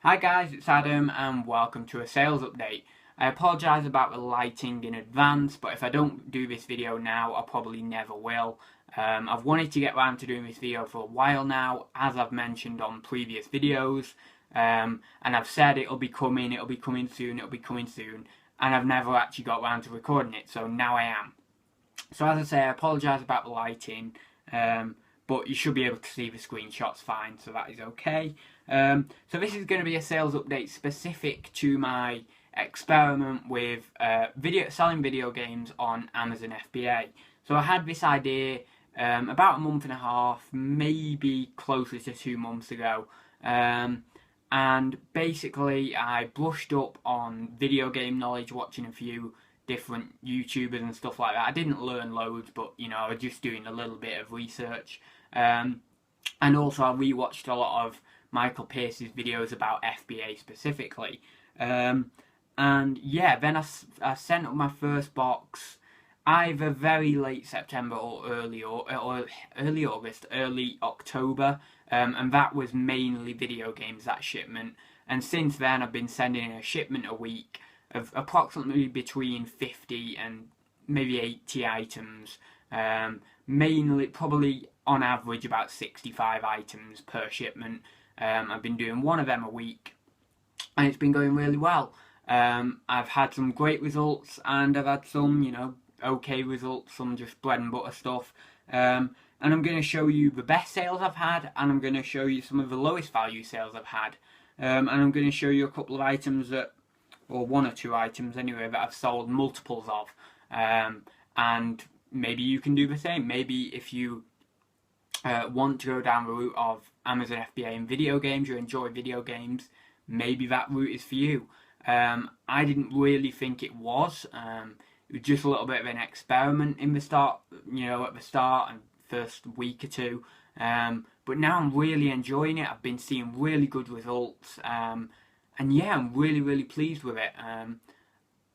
Hi guys, it's Adam and welcome to a sales update. I apologise about the lighting in advance, but if I don't do this video now, I probably never will. I've wanted to get around to doing this video for a while now, as I've mentioned on previous videos, and I've said it'll be coming soon, and I've never actually got around to recording it, so now I am. So as I say, I apologise about the lighting, but you should be able to see the screenshots fine, so that is okay. So this is going to be a sales update specific to my experiment with selling video games on Amazon FBA. So I had this idea about a month and a half, maybe closer to 2 months ago. And basically I brushed up on video game knowledge, watching a few different YouTubers and stuff like that. I didn't learn loads, but I was just doing a little bit of research. And also I rewatched a lot of Michael Pearce's videos about FBA specifically. And yeah, then I sent up my first box either very late September or early August, early October. And that was mainly video games, that shipment. And since then I've been sending a shipment a week of approximately between 50 and maybe 80 items. Mainly, probably on average about 65 items per shipment. I've been doing one of them a week and it's been going really well. I've had some great results and I've had some, okay results, some just bread and butter stuff. And I'm going to show you the best sales I've had, and I'm going to show you some of the lowest value sales I've had. And I'm going to show you a couple of items or one or two items anyway, that I've sold multiples of. And maybe you can do the same. Maybe if you want to go down the route of Amazon FBA and video games, you enjoy video games, maybe that route is for you. I didn't really think it was. It was just a little bit of an experiment in the start, at the start and first week or two. But now I'm really enjoying it. I've been seeing really good results. And yeah, I'm really, really pleased with it.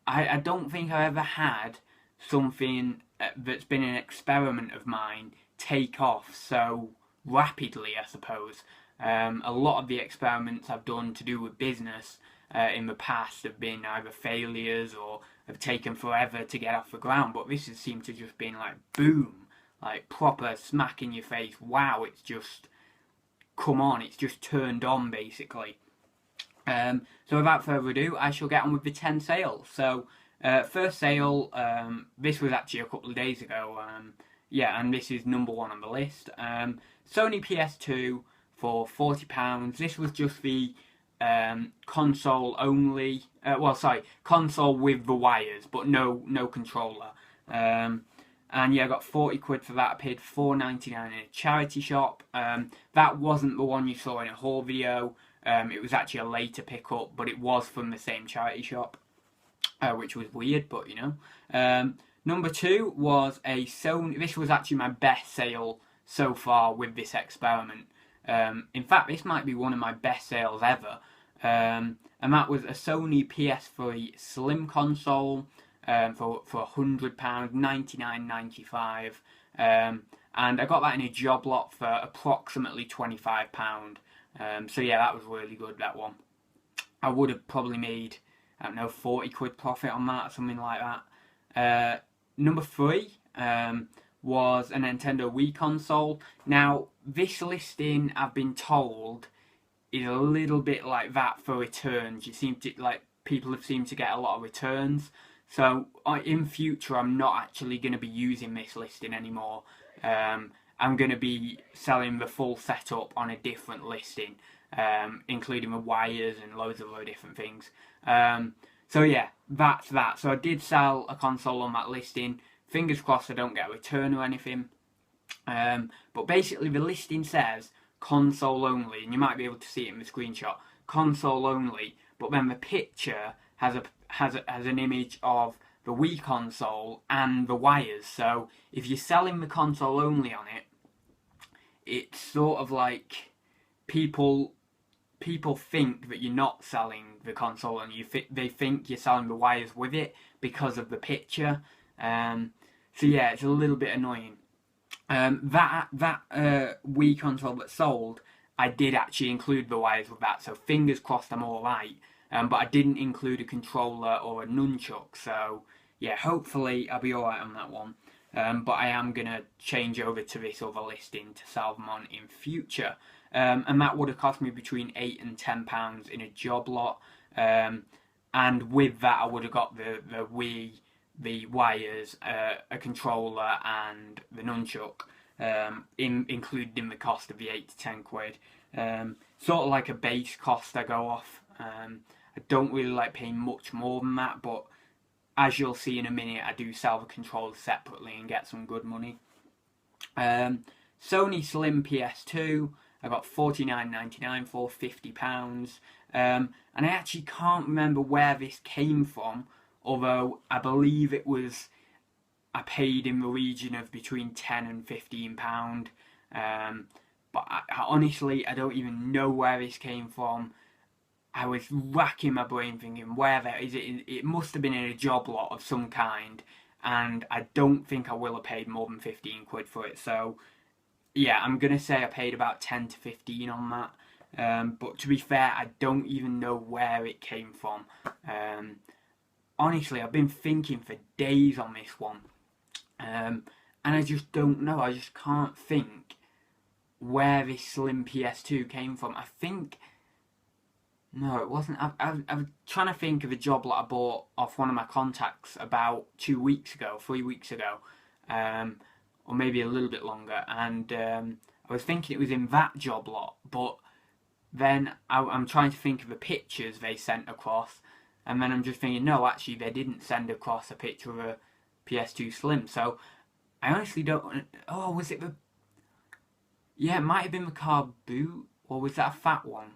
I don't think I ever had something that's been an experiment of mine take off so rapidly, I suppose. A lot of the experiments I've done to do with business in the past have been either failures or have taken forever to get off the ground, but this has seemed to just been like boom, like proper smack in your face. Wow, it's just come on, it's just turned on basically. So without further ado, I shall get on with the 10 sales. So first sale, this was actually a couple of days ago. Yeah, and this is number one on the list. Sony PS2 for £40. This was just the console only. Console with the wires, but no controller. And yeah, I got 40 quid for that. I paid £4.99 in a charity shop. That wasn't the one you saw in a haul video. It was actually a later pickup, but it was from the same charity shop, which was weird, but Number two was a Sony. This was actually my best sale so far with this experiment. In fact, this might be one of my best sales ever. And that was a Sony PS3 Slim console for £100, $99.95. And I got that in a job lot for approximately £25. So yeah, that was really good, that one. I would have probably made, 40 quid profit on that, or something like that. Number three was a Nintendo Wii console. Now, this listing, I've been told, is a little bit like that for returns. People have seemed to get a lot of returns. So in future, I'm not actually going to be using this listing anymore. I'm going to be selling the full setup on a different listing, including the wires and loads of other different things. So yeah, that's that. So I did sell a console on that listing. Fingers crossed I don't get a return or anything. But basically the listing says console only, and you might be able to see it in the screenshot. Console only, but then the picture has an image of the Wii console and the wires. So if you're selling the console only on it, it's sort of like people think that you're not selling the console, and they think you're selling the wires with it because of the picture. So yeah, it's a little bit annoying. That Wii console that sold, I did actually include the wires with that, so fingers crossed I'm alright. But I didn't include a controller or a nunchuck, so yeah, hopefully I'll be alright on that one. But I am going to change over to this other listing to sell them on in future. And that would have cost me between £8 and £10 in a job lot. And with that I would have got the wires, a controller and the nunchuck, included in the cost of the 8 to 10 quid. Sort of like a base cost I go off. I don't really like paying much more than that, but as you'll see in a minute, I do sell the controller separately and get some good money. Sony Slim PS2, I got $49.99 for £50. And I actually can't remember where this came from, although I believe it was, I paid in the region of between £10 and £15. But I honestly, I don't even know where this came from. I was racking my brain thinking, where that is it? It must have been in a job lot of some kind, and I don't think I will have paid more than 15 quid for it. So yeah, I'm gonna say I paid about 10 to 15 on that. But to be fair, I don't even know where it came from. Honestly, I've been thinking for days on this one, and I just don't know. I just can't think where this Slim PS2 came from. I think, no, it wasn't. I'm trying to think of a job lot I bought off one of my contacts about 2 weeks ago, 3 weeks ago, or maybe a little bit longer. And I was thinking it was in that job lot, but then I'm trying to think of the pictures they sent across, and then I'm just thinking, no, actually they didn't send across a picture of a PS2 Slim. So I honestly don't. Oh, was it the? Yeah, it might have been the car boot, or was that a fat one?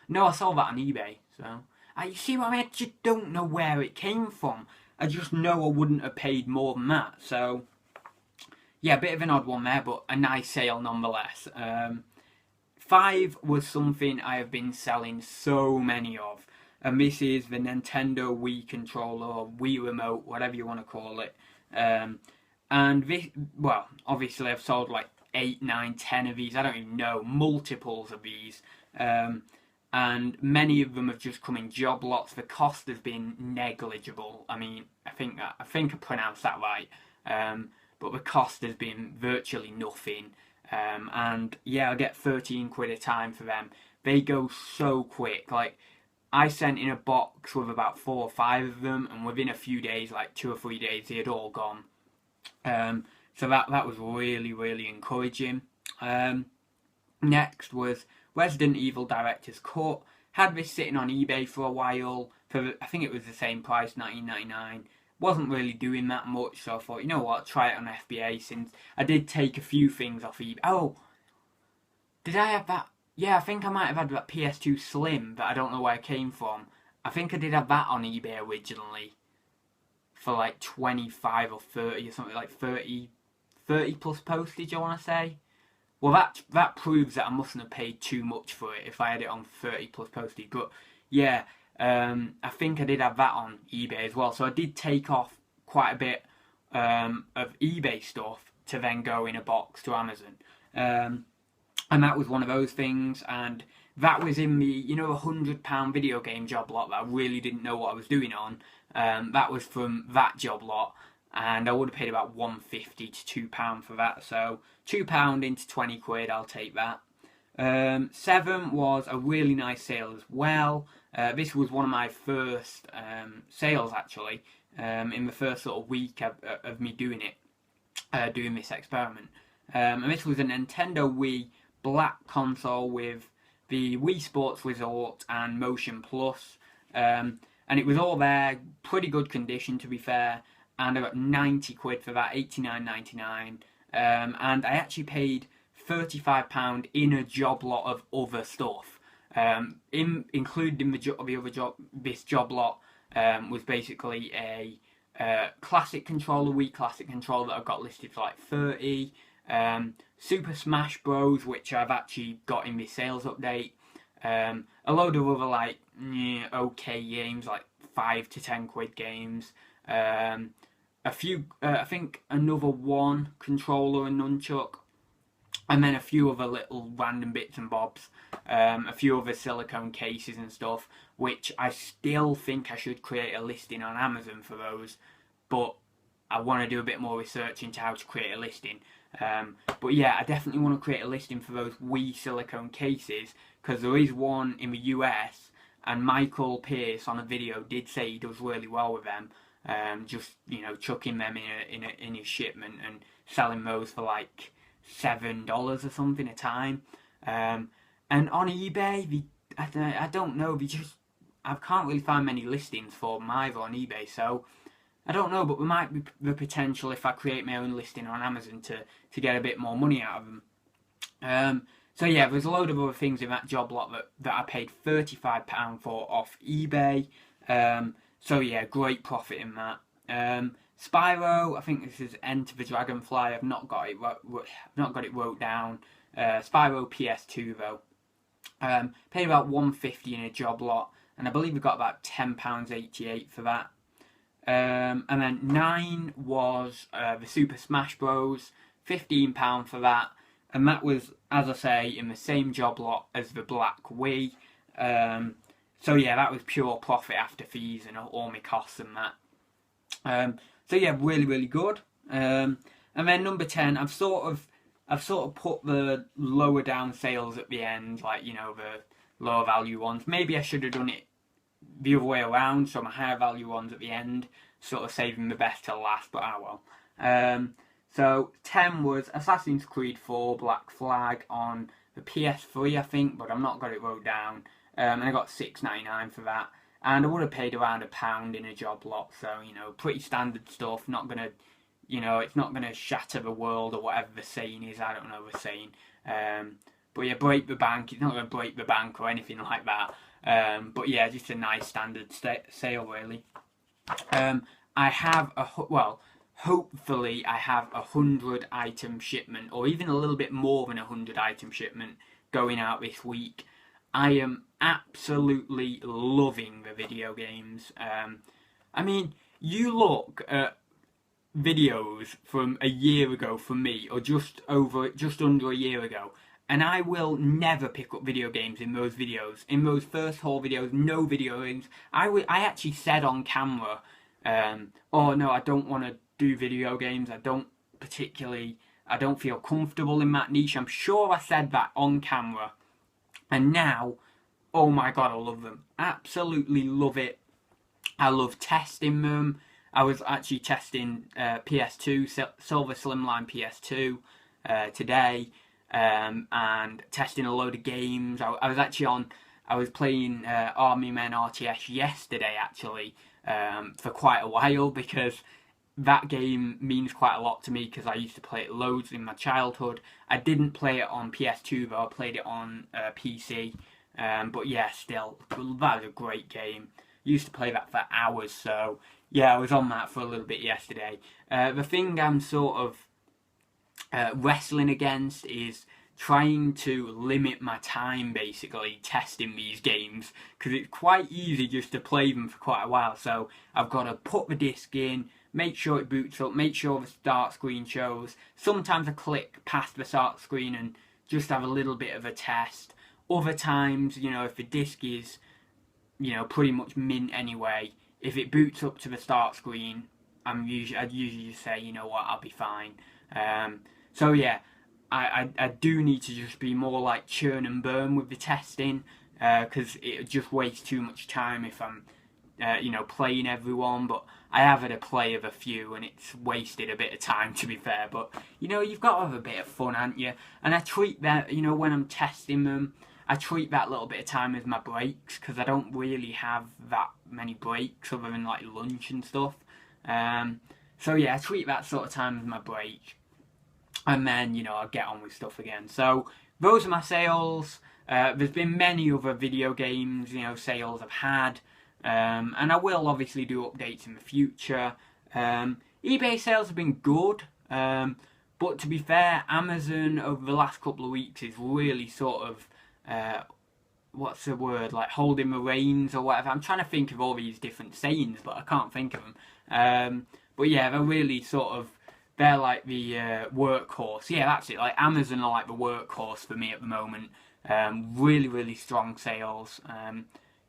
No, I saw that on eBay, so... you see what I mean? I just don't know where it came from. I just know I wouldn't have paid more than that, so... Yeah, a bit of an odd one there, but a nice sale nonetheless. 5 was something I have been selling so many of, and this is the Nintendo Wii controller, or Wii remote, whatever you want to call it. And this, well, obviously I've sold like 8, 9, 10 of these, I don't even know, multiples of these. And many of them have just come in job lots. The cost has been negligible. I mean, I think I pronounced that right. But the cost has been virtually nothing. And yeah, I get 13 quid a time for them. They go so quick. Like, I sent in a box with about 4 or 5 of them, and within a few days, like 2 or 3 days, they had all gone. So that was really, really encouraging. Next was Resident Evil Director's Cut. Had this sitting on eBay for a while. I think it was the same price, $19.99. Wasn't really doing that much, so I thought, you know what, try it on FBA, since I did take a few things off eBay. Oh, did I have that? Yeah, I think I might have had that PS2 Slim that I don't know where it came from. I think I did have that on eBay originally for like 25 or 30 or something, like 30 plus postage, I want to say. Well, that proves that I mustn't have paid too much for it if I had it on 30 plus postage. But yeah, I think I did have that on eBay as well. So I did take off quite a bit of eBay stuff to then go in a box to Amazon. And that was one of those things. And that was in the, you know, £100 video game job lot that I really didn't know what I was doing on. That was from that job lot. And I would have paid about £1.50 to £2 for that. So £2 into 20 quid, I'll take that. 7 was a really nice sale as well. This was one of my first sales, actually, in the first sort of week of me doing it, doing this experiment. And this was a Nintendo Wii black console with the Wii Sports Resort and Motion Plus. And it was all there, pretty good condition to be fair. And I got 90 quid for that, $89.99. And I actually paid £35 in a job lot of other stuff. Included in the other job, this job lot was basically a classic controller, Wii Classic controller that I've got listed for like 30. Super Smash Bros, which I've actually got in my sales update. A load of other like okay games, like 5 to 10 quid games. A few, I think another one controller and nunchuck. and then a few other little random bits and bobs, a few other silicone cases and stuff, which I still think I should create a listing on Amazon for those, but I want to do a bit more research into how to create a listing. But yeah, I definitely want to create a listing for those wee silicone cases, because there is one in the US, and Michael Pierce on a video did say he does really well with them. Just, you know, chucking them in his shipment and selling those for like $7 or something a time. And on eBay, I don't know, I can't really find many listings for them either on eBay, so I don't know, but there might be the potential if I create my own listing on Amazon to get a bit more money out of them. So yeah, there's a load of other things in that job lot that I paid £35 for off eBay. So yeah, great profit in that. Spyro, I think this is Enter the Dragonfly. I've not got it wrote down. Spyro PS2 though. Paid about £1.50 in a job lot, and I believe we got about £10.88 for that. And then 9 was the Super Smash Bros. £15 for that, and that was, as I say, in the same job lot as the Black Wii. So yeah, that was pure profit after fees and all my costs and that. So yeah, really, really good. And then number 10, I've sort of put the lower down sales at the end, like, you know, the lower value ones. Maybe I should have done it the other way around, so my higher value ones at the end, sort of saving the best till last, but well. So 10 was Assassin's Creed 4 Black Flag on the PS3, I think, but I've not got it wrote down. And I got $6.99 for that, and I would have paid around £1 in a job lot, so, you know, pretty standard stuff. Not gonna, you know, it's not gonna shatter the world or whatever the saying is. I don't know the saying. But yeah, break the bank. It's not gonna break the bank or anything like that. But yeah, just a nice standard sale really. I have hopefully I have 100 item shipment, or even a little bit more than 100 item shipment going out this week. I am absolutely loving the video games. I mean, you look at videos from a year ago from me, or just under a year ago, and I will never pick up video games in those videos. In those first haul videos, no video games. I actually said on camera, oh no, I don't want to do video games. I don't feel comfortable in that niche. I'm sure I said that on camera. And now, oh my god, I love them. Absolutely love it. I love testing them. I was actually testing PS2, Silver Slimline PS2 today, and testing a load of games. I was playing Army Men RTS yesterday actually, for quite a while, because that game means quite a lot to me, because I used to play it loads in my childhood. I didn't play it on PS2 though, I played it on PC. But yeah, still, that was a great game. Used to play that for hours, so yeah, I was on that for a little bit yesterday. The thing I'm sort of wrestling against is trying to limit my time, basically, testing these games, because it's quite easy just to play them for quite a while. So I've got to put the disc in, make sure it boots up, make sure the start screen shows. Sometimes I click past the start screen and just have a little bit of a test. Other times, you know, if the disc is, you know, pretty much mint anyway, if it boots up to the start screen, I'd usually just say, you know what, I'll be fine. So yeah, I do need to just be more like churn and burn with the testing, because it just wastes too much time if I'm, you know, playing everyone. But I have had a play of a few, and it's wasted a bit of time, to be fair. But, you know, you've got to have a bit of fun, haven't you? And I treat that, you know, when I'm testing them, I treat that little bit of time as my breaks, because I don't really have that many breaks other than like lunch and stuff. So yeah, I treat that sort of time as my break, and then, you know, I'll get on with stuff again. So those are my sales. There's been many other video games, you know, sales I've had, and I will obviously do updates in the future. eBay sales have been good, but to be fair, Amazon over the last couple of weeks is really sort of, what's the word, like holding the reins or whatever. I'm trying to think of all these different sayings, but I can't think of them. But yeah, they're really sort of they're like the workhorse. Yeah, that's it. Like Amazon are like the workhorse for me at the moment. Really, really strong sales.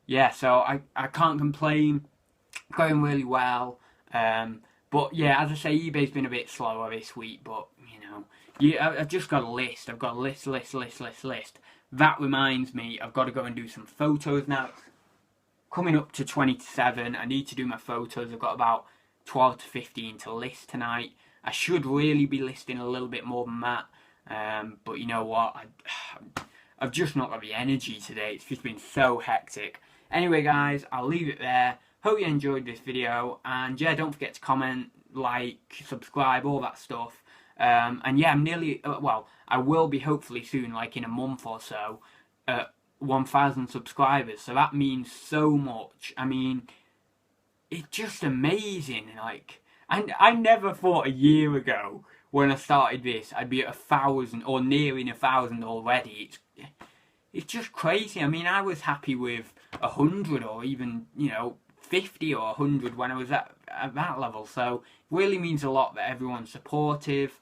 Yeah, so I can't complain. Going really well. But yeah, as I say, eBay's been a bit slower this week, but you know, I've just got a list. I've got a list. That reminds me, I've got to go and do some photos now. Coming up to 20 to 7, I need to do my photos. I've got about 12 to 15 to list tonight. I should really be listing a little bit more than that. But you know what? I've just not got the energy today. It's just been so hectic. Anyway, guys, I'll leave it there. Hope you enjoyed this video. And yeah, don't forget to comment, like, subscribe, all that stuff. And yeah, I'm nearly, well, I will be hopefully soon, like in a month or so, 1,000 subscribers. So that means so much. I mean, it's just amazing. Like, and I never thought a year ago when I started this I'd be at 1,000 or nearing 1,000 already. It's just crazy. I mean, I was happy with 100 or even, you know, 50 or 100 when I was at that level. So it really means a lot that everyone's supportive.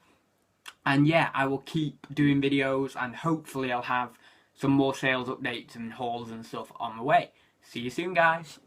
And yeah, I will keep doing videos, and hopefully I'll have some more sales updates and hauls and stuff on the way. See you soon, guys.